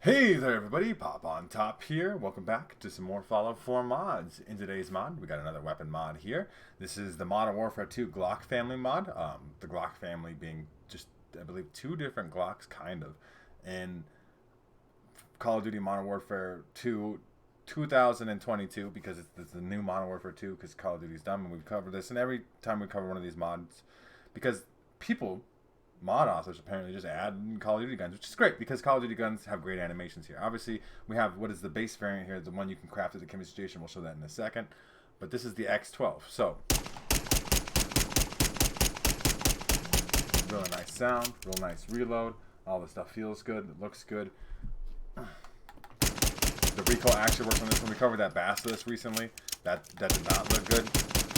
Hey there everybody, Pop on Top here. Welcome back to some more Fallout 4 mods. In today's mod, we got another weapon mod here. This is the Modern Warfare 2 Glock family mod. The Glock family being just, I believe, two different Glocks, kind of. In Call of Duty Modern Warfare 2 2022, because it's the new Modern Warfare 2, because Call of Duty's done, and we've covered this. And every time we cover one of these mods, because people mod authors apparently just add Call of Duty guns, which is great because Call of Duty guns have great animations here. Obviously, we have what is the base variant here, the one you can craft at the chemistry station. We'll show that in a second. But this is the X12. So, really nice sound, real nice reload. All the stuff feels good, it looks good. The recoil actually works on this one. We covered that Basilisk recently. That did not look good.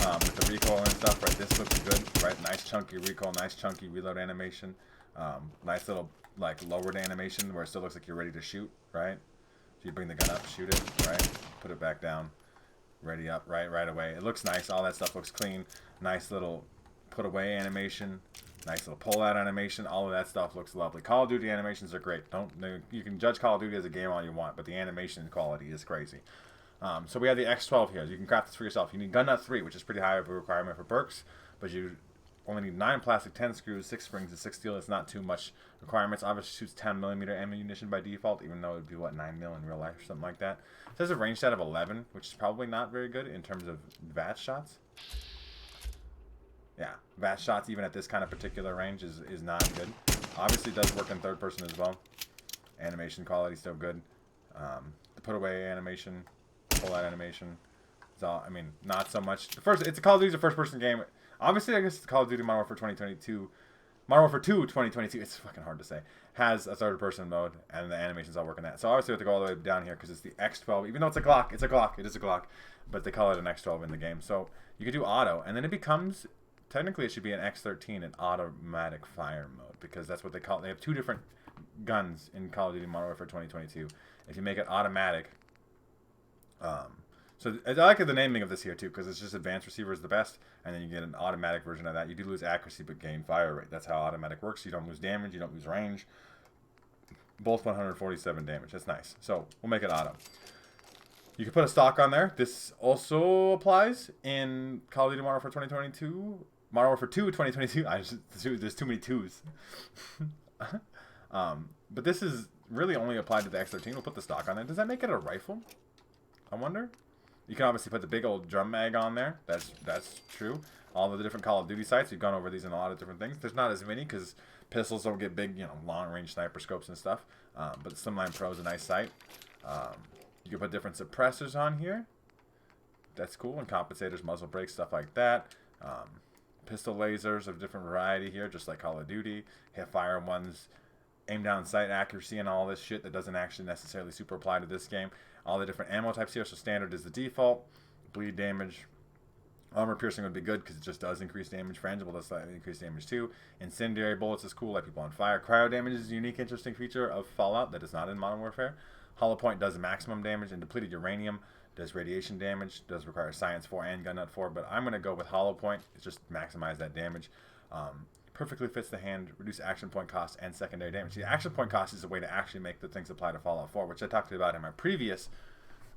With the recoil and stuff, right? This looks good, right? Nice chunky recoil, nice chunky reload animation. Nice little like lowered animation where it still looks like you're ready to shoot, right? So you bring the gun up, shoot it, right? Put it back down, ready up, right away. It looks nice. All that stuff looks clean. Nice little put away animation. Nice little pull out animation. All of that stuff looks lovely. Call of Duty animations are great. You can judge Call of Duty as a game all you want, but the animation quality is crazy. So we have the X12 here. You can craft this for yourself. You need gun nut 3, which is pretty high of a requirement for perks, but you only need 9 plastic, 10 screws, 6 springs, and 6 steel. It's not too much requirements. Obviously shoots 10mm ammunition by default, even though it would be, what, 9mm in real life or something like that. It says a range stat of 11, which is probably not very good in terms of VAT shots. Yeah, VAT shots even at this kind of particular range is not good. Obviously it does work in third person as well. Animation quality still good. The put away animation, pull out animation. It's all, I mean, not so much. It's a Call of Duty's a first person game. Obviously, I guess it's Call of Duty Modern Warfare 2022. Modern Warfare 2 2022, it's fucking hard to say, has a third person mode, and the animations all work in that. So obviously we have to go all the way down here because it's the X12. Even though it's a Glock, it is a Glock, but they call it an X12 in the game. So you can do auto, and then it becomes, technically it should be an X13 in automatic fire mode, because that's what they call it. They have two different guns in Call of Duty Modern Warfare 2022. If you make it automatic, so I like the naming of this here too, because it's just advanced receiver is the best, and then you get an automatic version of that. You do lose accuracy but gain fire rate. That's how automatic works. You don't lose damage, you don't lose range. Both 147 damage. That's nice. So we'll make it auto. You can put a stock on there. This also applies in Call of Duty Modern Warfare 2022. Modern Warfare 2 2022. There's too many twos. But this is really only applied to the X13. We'll put the stock on there. Does that make it a rifle? I wonder. You can obviously put the big old drum mag on there. That's true. All of the different Call of Duty sites, we've gone over these in a lot of different things. There's not as many because pistols don't get big, long range sniper scopes and stuff. But Slimline Pro is a nice site. You can put different suppressors on here. That's cool. And compensators, muzzle brakes, stuff like that. Pistol lasers of different variety here, just like Call of Duty. Hip fire ones, aim down sight accuracy, and all this shit that doesn't actually necessarily super apply to this game. All the different ammo types here. So standard is the default. Bleed damage. Armor piercing would be good because it just does increase damage. Frangible does slightly increase damage too. Incendiary bullets is cool, like people on fire. Cryo damage is a unique, interesting feature of Fallout that is not in Modern Warfare. Hollow point does maximum damage, and depleted uranium does radiation damage. Does require science 4 and gun nut 4, but I'm going to go with hollow point. It's just maximize that damage. Perfectly fits the hand, reduce action point cost and secondary damage. The action point cost is a way to actually make the things apply to Fallout 4, which I talked about in my previous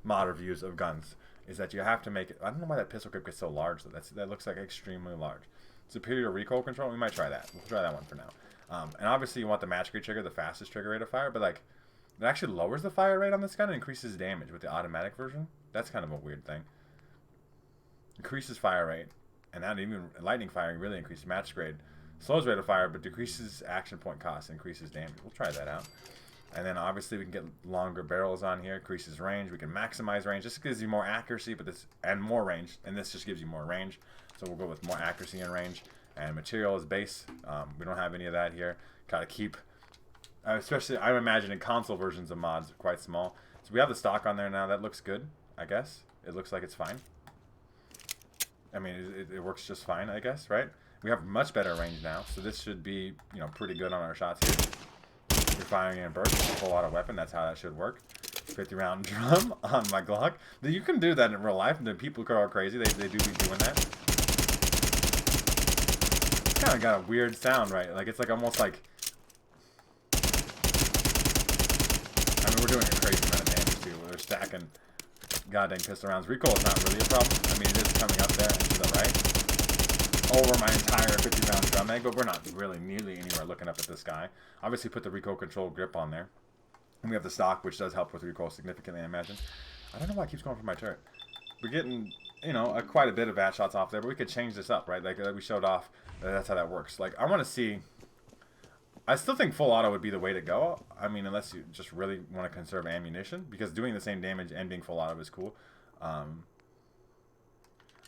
mod reviews of guns, is that you have to make it. I don't know why that pistol grip gets so large, though. That looks like extremely large. Superior recoil control, we might try that. We'll try that one for now. And obviously you want the match grade trigger, the fastest trigger rate of fire, but like, it actually lowers the fire rate on this gun and increases damage with the automatic version. That's kind of a weird thing. Increases fire rate, and not even lightning firing really increases match grade. Slows rate of fire, but decreases action point cost, increases damage. We'll try that out. And then obviously we can get longer barrels on here, increases range. We can maximize range. This gives you more accuracy, but and more range. And this just gives you more range. So we'll go with more accuracy and range. And material is base. We don't have any of that here. Gotta keep, especially I'm imagining console versions of mods are quite small. So we have the stock on there now. That looks good, I guess. It looks like it's fine. I mean, it works just fine, I guess, right? We have much better range now, so this should be, pretty good on our shots here. You're firing in a burst, full auto weapon, that's how that should work. 50-round drum on my Glock. You can do that in real life, and the people go crazy, they do be doing that. It's kind of got a weird sound, right? Like, it's like almost like, I mean, fucking goddamn pistol rounds. Recoil is not really a problem. I mean, it is coming up there and to the right over my entire 50-round drum mag, but we're not really nearly anywhere looking up at this guy. Obviously, put the recoil control grip on there. And we have the stock, which does help with recoil significantly, I imagine. I don't know why it keeps going for my turret. We're getting, you know, quite a bit of bat shots off there, but we could change this up, right? Like we showed off. That's how that works. Like, I want to see... I still think full auto would be the way to go. I mean, unless you just really want to conserve ammunition, because doing the same damage and being full auto is cool. I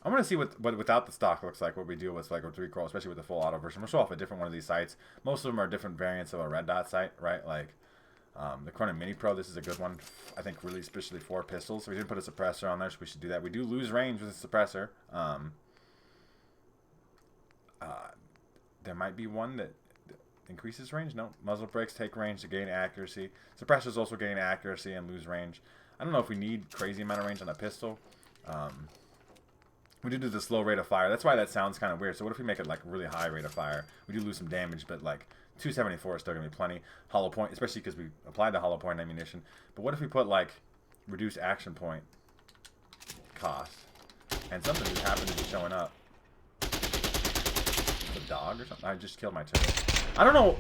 want to see what without the stock looks like, what we do with like with recoil, especially with the full auto version. We'll show off a different one of these sights. Most of them are different variants of a red dot sight, right? Like the Cronin Mini Pro, this is a good one. I think really especially for pistols. So we didn't put a suppressor on there, so we should do that. We do lose range with a suppressor. There might be one that increases range. No, muzzle brakes take range to gain accuracy. Suppressors also gain accuracy and lose range. I don't know if we need crazy amount of range on a pistol. We do the slow rate of fire. That's why that sounds kind of weird. So what if we make it like really high rate of fire? We do lose some damage, but like 274 is still gonna be plenty. Hollow point, especially because we applied the hollow point ammunition. But what if we put like reduced action point cost and something just happened to be showing up? A dog or something? I just killed my turret. I don't know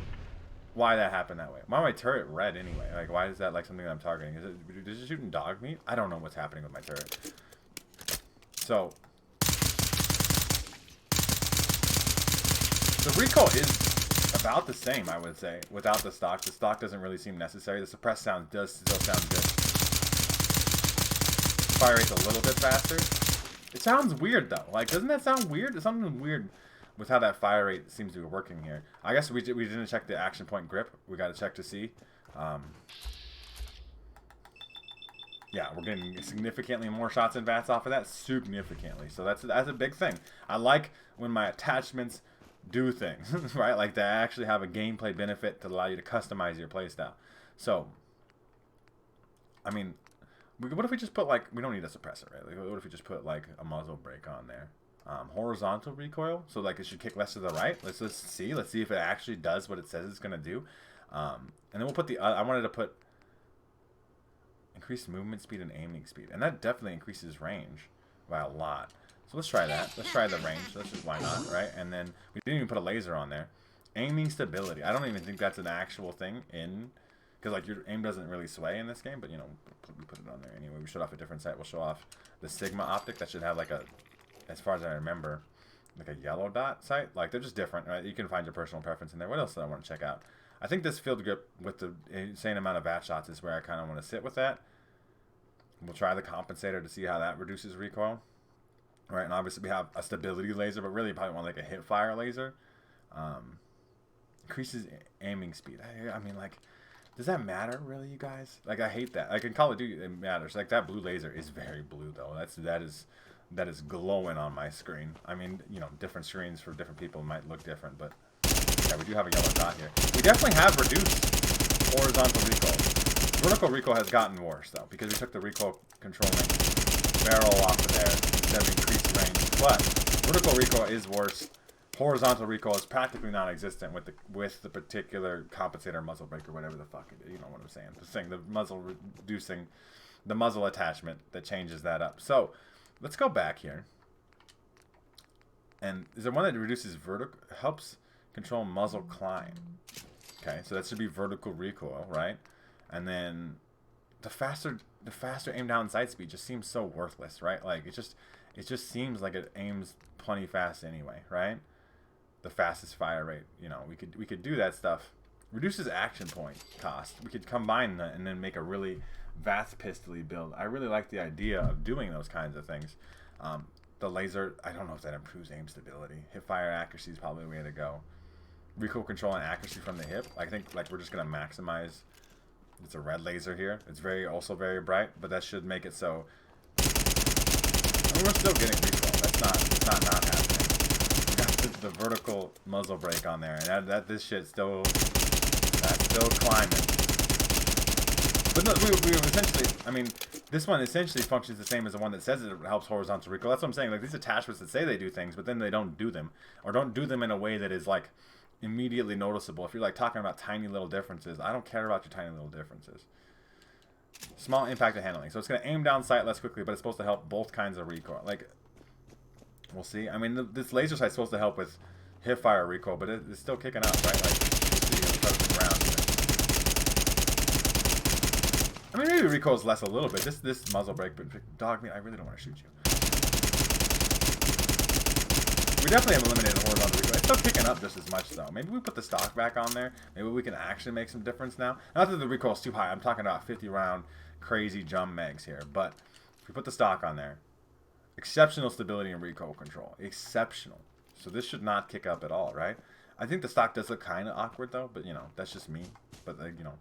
why that happened that way. Why my turret red anyway? Like, why is that like something that I'm targeting? Is it shooting dog meat? I don't know what's happening with my turret. So the recoil is about the same, I would say, without the stock. The stock doesn't really seem necessary. The suppressed sound does still sound good. Fire rate's a little bit faster. It sounds weird though. Like, doesn't that sound weird? There's something weird with how that fire rate seems to be working here. I guess we didn't check the action point grip. We got to check to see. Yeah, we're getting significantly more shots and VATs off of that. Significantly. So that's a big thing. I like when my attachments do things, right? Like they actually have a gameplay benefit to allow you to customize your playstyle. So, I mean, what if we just put like, we don't need a suppressor, right? Like, what if we just put like a muzzle brake on there? Horizontal recoil, so like it should kick less to the right. Let's see if it actually does what it says it's gonna do. And then we'll put the I wanted to put increased movement speed and aiming speed, and that definitely increases range by a lot. So let's try that. Let's try the range. Let's just, why not, right? And then we didn't even put a laser on there. Aiming stability, I don't even think that's an actual thing in, because like your aim doesn't really sway in this game, but you know, we put it on there anyway. We showed off a different sight. We'll show off the Sigma optic that should have like a, as far as I remember, like a yellow dot sight. Like, they're just different, right? You can find your personal preference in there. What else do I want to check out? I think this field grip with the insane amount of VAT shots is where I kind of want to sit with that. We'll try the compensator to see how that reduces recoil. Right, and obviously we have a stability laser, but really you probably want like a hip fire laser. Increases aiming speed. I mean, like, does that matter really, you guys? Like, I hate that. Like in Call of Duty, it matters. Like that blue laser is very blue though. That is glowing on my screen. I mean, you know, different screens for different people might look different, but yeah, we do have a yellow dot here. We definitely have reduced horizontal recoil. Vertical recoil has gotten worse though, because we took the recoil controlling barrel off of there instead of increased range. But vertical recoil is worse. Horizontal recoil is practically non-existent with the particular compensator muzzle brake or whatever the fuck it is. You know what I'm saying? The thing, the muzzle reducing, the muzzle attachment that changes that up. So let's go back here. And is there one that reduces vertical, helps control muzzle climb? Okay, so that should be vertical recoil, right? And then the faster aim down sight speed just seems so worthless, right? Like it just seems like it aims plenty fast anyway, right? The fastest fire rate, you know, we could do that stuff. Reduces action point cost. We could combine that and then make a really vast pistol-y build. I really like the idea of doing those kinds of things. The laser, I don't know if that improves aim stability. Hip fire accuracy is probably the way to go. Recoil control and accuracy from the hip. I think like we're just gonna maximize. It's a red laser here. It's also very bright, but that should make it so. I mean, we're still getting recoil. It's not happening. We got the vertical muzzle brake on there, and this shit's still climbing. But no, we essentially, I mean, this one essentially functions the same as the one that says it helps horizontal recoil. That's what I'm saying. Like these attachments that say they do things, but then they don't do them, or don't do them in a way that is like immediately noticeable. If you're like talking about tiny little differences, I don't care about your tiny little differences. Small impact of handling. So it's going to aim down sight less quickly, but it's supposed to help both kinds of recoil. Like, we'll see. I mean, this laser sight's supposed to help with hip fire recoil, but it's still kicking up, right? Like, we'll see. It'll touch the ground. I mean, maybe recoil's less a little bit. This muzzle brake, but dog meat, I really don't want to shoot you. We definitely have eliminated horizontal recoil. It's still kicking up just as much, though. Maybe we put the stock back on there. Maybe we can actually make some difference now. Not that the recoil's too high. I'm talking about 50-round crazy jump mags here. But if we put the stock on there, exceptional stability and recoil control. Exceptional. So this should not kick up at all, right? I think the stock does look kind of awkward, though. But, you know, that's just me. But, you know,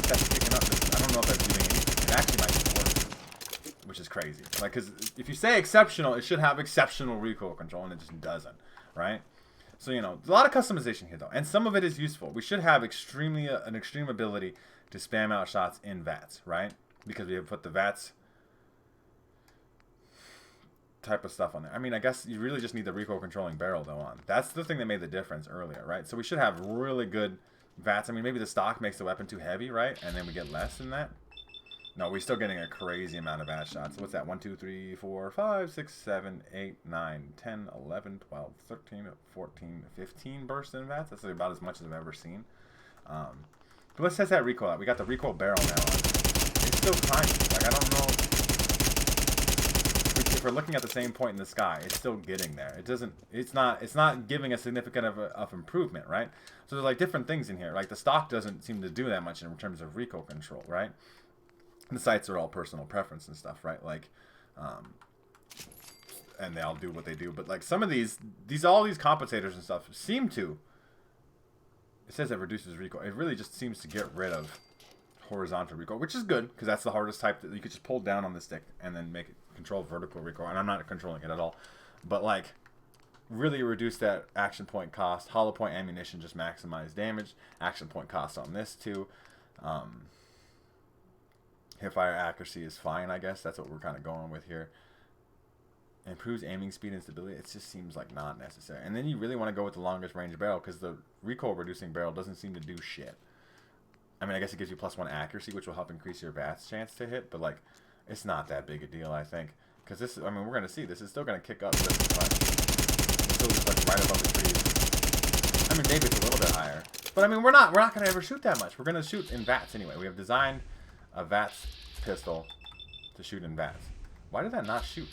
that's kicking up. I don't know if that's doing anything. It actually might be worse. Which is crazy. Like, because if you say exceptional, it should have exceptional recoil control, and it just doesn't, right? So, you know, a lot of customization here, though. And some of it is useful. We should have an extreme ability to spam out shots in VATS, right? Because we have put the VATS type of stuff on there. I mean, I guess you really just need the recoil controlling barrel, though, on. That's the thing that made the difference earlier, right? So we should have really good VATS. I mean, maybe the stock makes the weapon too heavy, right? And then we get less than that. No, we're still getting a crazy amount of VATS shots. What's that? 1, 2, 3, 4, 5, 6, 7, 8, 9, 10, 11, 12, 13, 14, 15 bursts in VATS. That's about as much as I've ever seen. But let's test that recoil out. We got the recoil barrel now on. It's still climbing. Like, I don't know. If we're looking at the same point in the sky, it's still getting there. It doesn't. It's not giving a significant of improvement, right? So there's like different things in here. Like the stock doesn't seem to do that much in terms of recoil control, right? The sights are all personal preference and stuff, right? Like, and they all do what they do. But like some of all these compensators and stuff seem to. It says it reduces recoil. It really just seems to get rid of horizontal recoil, which is good because that's the hardest type that you could just pull down on the stick and then make it control vertical recoil. And I'm not controlling it at all, but like really reduce that action point cost. Hollow point ammunition just maximize damage. Action point cost on this too. Hipfire accuracy is fine, I guess. That's what we're kind of going with here. Improves aiming speed and stability. It just seems like not necessary. And then you really want to go with the longest range barrel because the recoil reducing barrel doesn't seem to do shit. I mean, I guess it gives you +1 accuracy, which will help increase your VATS chance to hit. But like, it's not that big a deal, I think. Because this, I mean, we're going to see. This is still going to kick up just as much. It's still just like right above the trees. I mean, maybe it's a little bit higher. But I mean, we're not going to ever shoot that much. We're going to shoot in VATS anyway. We have designed a VATS pistol to shoot in VATS. Why did that not shoot?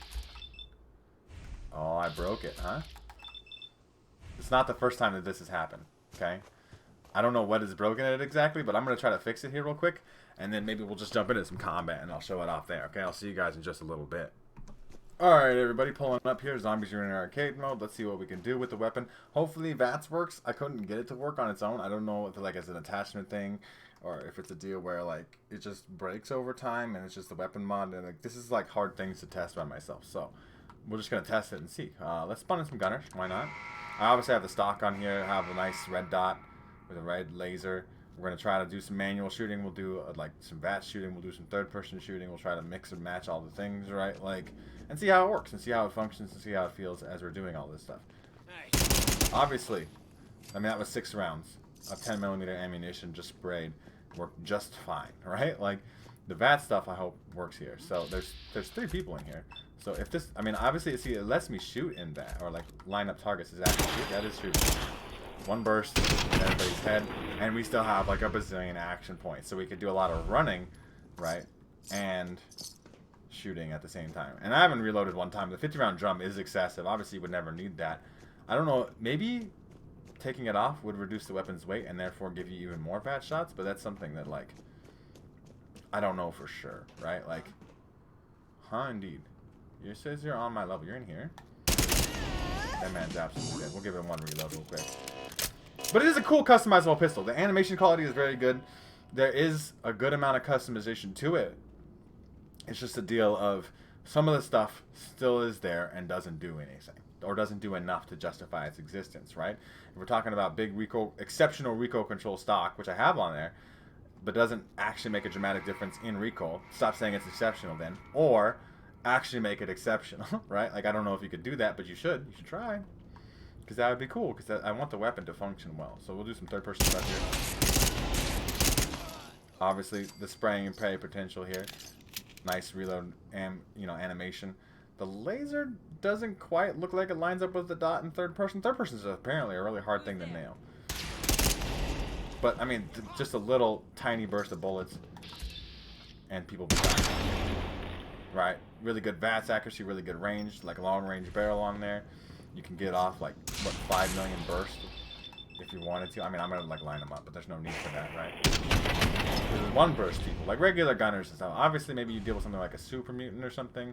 Oh, I broke it, huh? It's not the first time that this has happened, okay? I don't know what is broken at it exactly, but I'm going to try to fix it here real quick, and then maybe we'll just jump into some combat, and I'll show it off there, okay? I'll see you guys in just a little bit. Alright, everybody, pulling up here. Zombies are in arcade mode. Let's see what we can do with the weapon. Hopefully, VATS works. I couldn't get it to work on its own. I don't know if like it's an attachment thing, or if it's a deal where like it just breaks over time and it's just the weapon mod, and like this is like hard things to test by myself, so we're just gonna test it and see. Let's spawn in some gunners, why not? I obviously have the stock on here. I have a nice red dot with a red laser. We're gonna try to do some manual shooting. We'll do like some VATS shooting. We'll do some third-person shooting. We'll try to mix and match all the things, right? Like, and see how it works and see how it functions and see how it feels as we're doing all this stuff. Obviously, I mean that was 6 rounds of 10mm ammunition just sprayed. Worked just fine, right? Like the VATS stuff I hope works here. So there's 3 people in here. So if this, I mean obviously see it lets me shoot in that, or like line up targets. Is that shoot? That is shooting. 1 burst in everybody's head, and we still have like a bazillion action points, so we could do a lot of running, right, and shooting at the same time. And I haven't reloaded one time. The 50-round drum is excessive. Obviously would never need that. I don't know, maybe taking it off would reduce the weapon's weight and therefore give you even more VATS shots, but that's something that like I don't know for sure, right? Like, indeed. It says you're on my level. You're in here. That man's absolutely dead. We'll give him 1 reload real quick. But it is a cool customizable pistol. The animation quality is very good. There is a good amount of customization to it. It's just a deal of some of the stuff still is there and doesn't do anything, or doesn't do enough to justify its existence, right? If we're talking about big recoil, exceptional recoil control stock, which I have on there, but doesn't actually make a dramatic difference in recoil, stop saying it's exceptional then, or actually make it exceptional, right? Like, I don't know if you could do that, but you should. You should try. Because that would be cool, because I want the weapon to function well. So we'll do some third-person stuff here. Obviously, the spraying and pray potential here. Nice reload and animation. The laser doesn't quite look like it lines up with the dot in third person. Third person is apparently a really hard thing to nail. But I mean, just a little tiny burst of bullets, and people be dying. Right? Really good VATS accuracy, really good range, like a long range barrel on there. You can get off like what 5 million bursts if you wanted to. I mean, I'm gonna like line them up, but there's no need for that, right? There's one burst people, like regular gunners and stuff. Obviously, maybe you deal with something like a super mutant or something,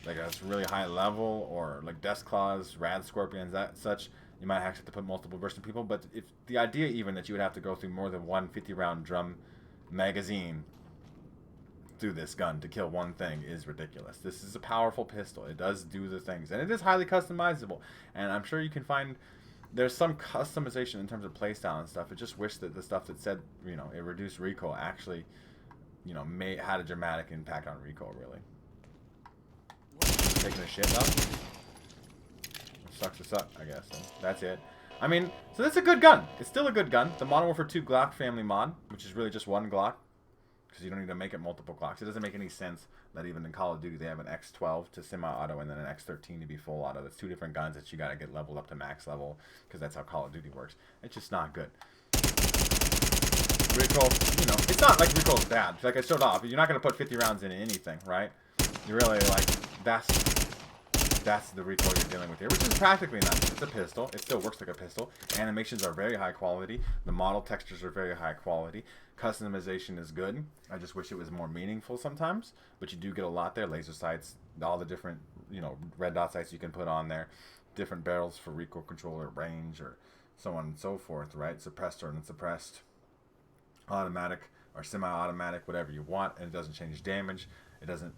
like a really high level, or like Death Claws, Rad Scorpions, that such. You might actually have to put multiple bursts in people, but if the idea even that you would have to go through more than one 50-round drum magazine through this gun to kill one thing is ridiculous. This is a powerful pistol. It does do the things, and it is highly customizable. And I'm sure you can find there's some customization in terms of playstyle and stuff. I just wish that the stuff that said it reduced recoil actually had a dramatic impact on recoil. Really taking a shit though. Sucks to suck, I guess. So that's it. I mean, so that's a good gun. It's still a good gun. The Modern Warfare 2 Glock family mod, which is really just one Glock, because you don't need to make it multiple Glocks. It doesn't make any sense that even in Call of Duty they have an X12 to semi-auto and then an X13 to be full auto. That's two different guns that you got to get leveled up to max level, because that's how Call of Duty works. It's just not good. Recoil, it's not like recoil's bad. Like I showed off, you're not going to put 50 rounds into anything, right? You really that's the recoil you're dealing with here, which is practically nice. It's a pistol. It still works like a pistol. Animations are very high quality. The model textures are very high quality. Customization is good. I just wish it was more meaningful sometimes, but you do get a lot there. Laser sights, all the different, red dot sights you can put on there, different barrels for recoil control or range or so on and so forth, right? Suppressed or unsuppressed, automatic or semi-automatic, whatever you want, and it doesn't change damage. It doesn't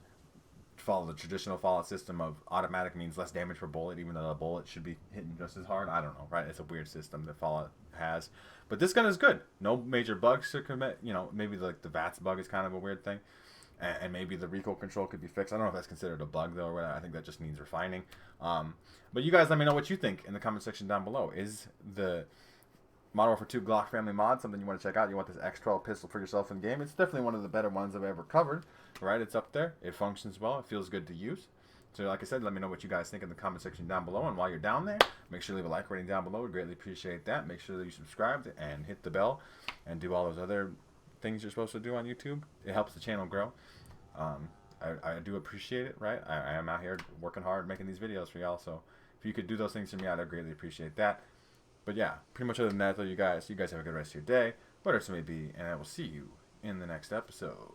follow the traditional Fallout system of automatic means less damage per bullet, even though the bullet should be hitting just as hard. I don't know, right? It's a weird system that Fallout has. But this gun is good. No major bugs to commit. Maybe the VATS bug is kind of a weird thing. And maybe the recoil control could be fixed. I don't know if that's considered a bug, though, or whatever. I think that just needs refining. But you guys let me know what you think in the comment section down below. Is the Modern Warfare 2 Glock family mod something you want to check out? You want this X12 pistol for yourself in game? It's definitely one of the better ones I've ever covered. Right, it's up there. It functions well. It feels good to use. So like I said, let me know what you guys think in the comment section down below. And while you're down there, make sure to leave a like rating down below. We'd greatly appreciate that. Make sure that you subscribe and hit the bell and do all those other things you're supposed to do on YouTube. It helps the channel grow. I do appreciate it, right? I am out here working hard making these videos for y'all. So if you could do those things for me, I'd greatly appreciate that. But yeah, pretty much other than that, though, you guys have a good rest of your day, whatever it may be, and I will see you in the next episode.